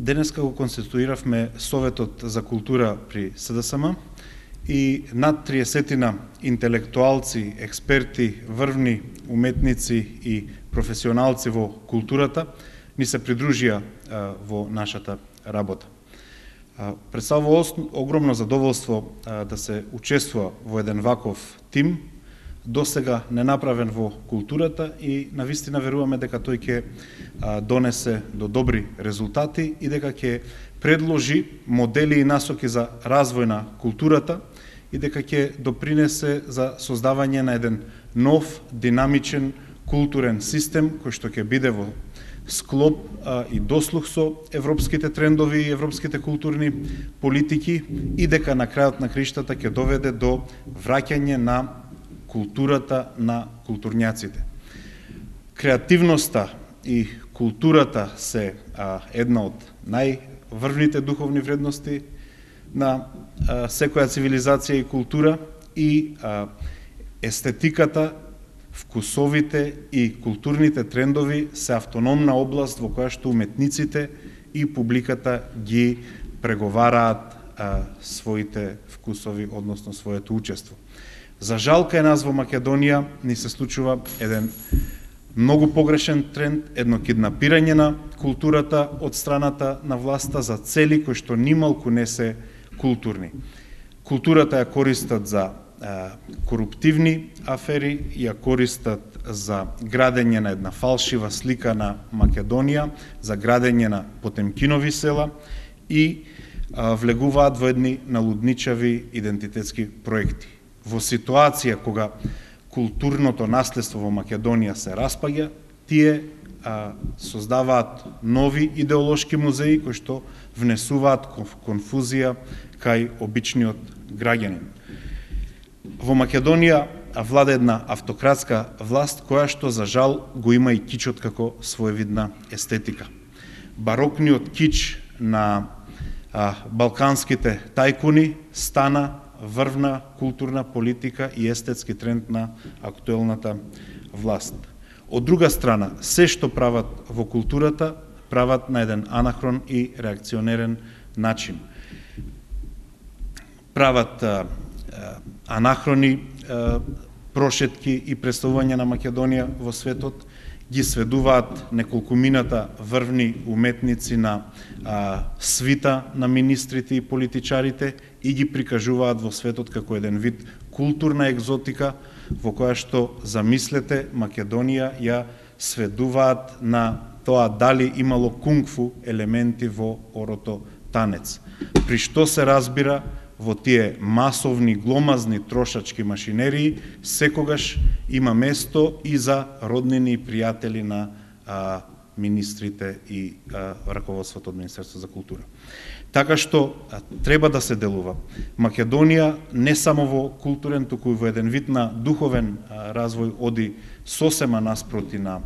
Денеска го конституиравме Советот за култура при СДСМ и над 30 интелектуалци, експерти, врвни уметници и професионалци во културата ни се придружија во нашата работа. Представува огромно задоволство да се учествува во еден ваков тим, досега ненаправен во културата и навистина веруваме дека тој ќе донесе до добри резултати и дека ќе предложи модели и насоки за развој на културата и дека ќе допринесе за создавање на еден нов, динамичен културен систем кој што ќе биде во склоп и дослух со европските трендови и европските културни политики и дека на крајот на криштата ќе доведе до враќање на културата на културњаците. Креативноста и културата се една од најврвните духовни вредности на секоја цивилизација и култура и естетиката, вкусовите и културните трендови се автономна област во која што уметниците и публиката ги преговараат своите вкусови, односно своето учество. За жал кај нас во Македонија ни се случува еден многу погрешен тренд, едно киднапирање на културата од страната на власта за цели кои што нималку не се културни. Културата ја користат за коруптивни афери, ја користат за градење на една фалшива слика на Македонија, за градење на Потемкинови села и влегуваат во едни налудничави идентитетски проекти. Во ситуација кога културното наследство во Македонија се распаѓа, тие создаваат нови идеолошки музеи кои што внесуваат конфузија кај обичниот граѓанин. Во Македонија влада една автократска власт која што за жал го има и кичот како своевидна естетика. Барокниот кич на балканските тајкуни стана врвна културна политика и естетски тренд на актуелната власт. Од друга страна, се што прават во културата, прават на еден анахрон и реакционерен начин. Прават анахрони прошетки и представување на Македонија во светот, ги сведуваат неколкумината врвни уметници на свита на министрите и политичарите и ги прикажуваат во светот како еден вид културна екзотика во која што, замислете, Македонија ја сведуваат на тоа дали имало кунг-фу елементи во орото танец. При што се разбира, во тие масовни, гломазни трошачки машинерии, секогаш има место и за роднини и пријатели на министрите и раководството од Министерството за култура. Така што треба да се делува. Македонија не само во културен, туку и во еден вид на духовен развој оди сосема наспроти на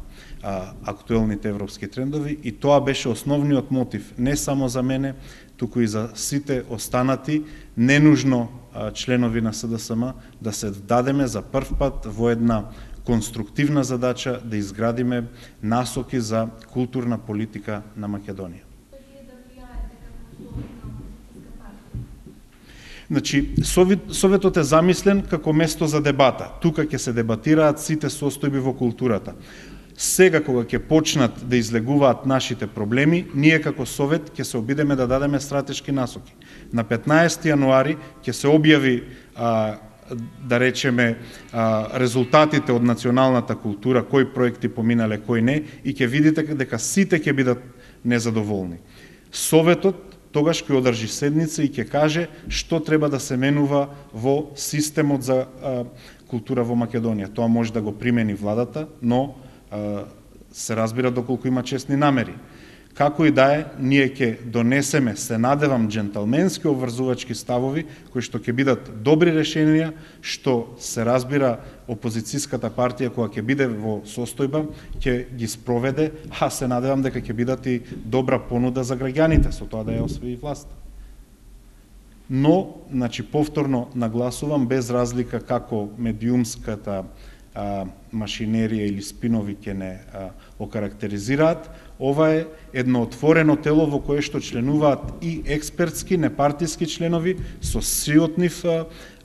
актуелните европски трендови и тоа беше основниот мотив не само за мене, туку и за сите останати, ненужно членови на СДСМ, да се вдадеме за прв пат во една конструктивна задача да изградиме насоки за културна политика на Македонија. Значи, Советот е замислен како место за дебата. Тука ќе се дебатираат сите состојби во културата. Сега, кога ќе почнат да излегуваат нашите проблеми, ние како Совет ќе се обидеме да дадеме стратешки насоки. На 15 јануари ќе се објави, да речеме, резултатите од националната култура, кои проекти поминале, кои не, и ќе видите дека сите ќе бидат незадоволни. Советот тогаш ќе одржи седница и ќе каже што треба да се менува во системот за култура во Македонија. Тоа може да го примени владата, но се разбира доколку има честни намери. Како и да е, ние ќе донесеме, се надевам, дженталменски обврзувачки ставови, кои што ќе бидат добри решенија, што се разбира опозицијската партија која ќе биде во состојба, ќе ги спроведе, а се надевам дека ќе бидат и добра понуда за граѓаните, со тоа да ја освои власта. Но, значи, повторно нагласувам, без разлика како медиумската машинерија или спинови ќе не окарактеризираат. Ова е едно отворено тело во кое што членуваат и експертски, непартиски членови со сиот нив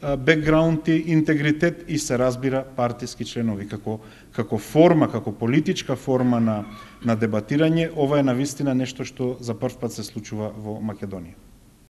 бекграунд и интегритет и се разбира партиски членови. Како форма, како политичка форма на дебатирање, ова е навистина нешто што за прв пат се случува во Македонија.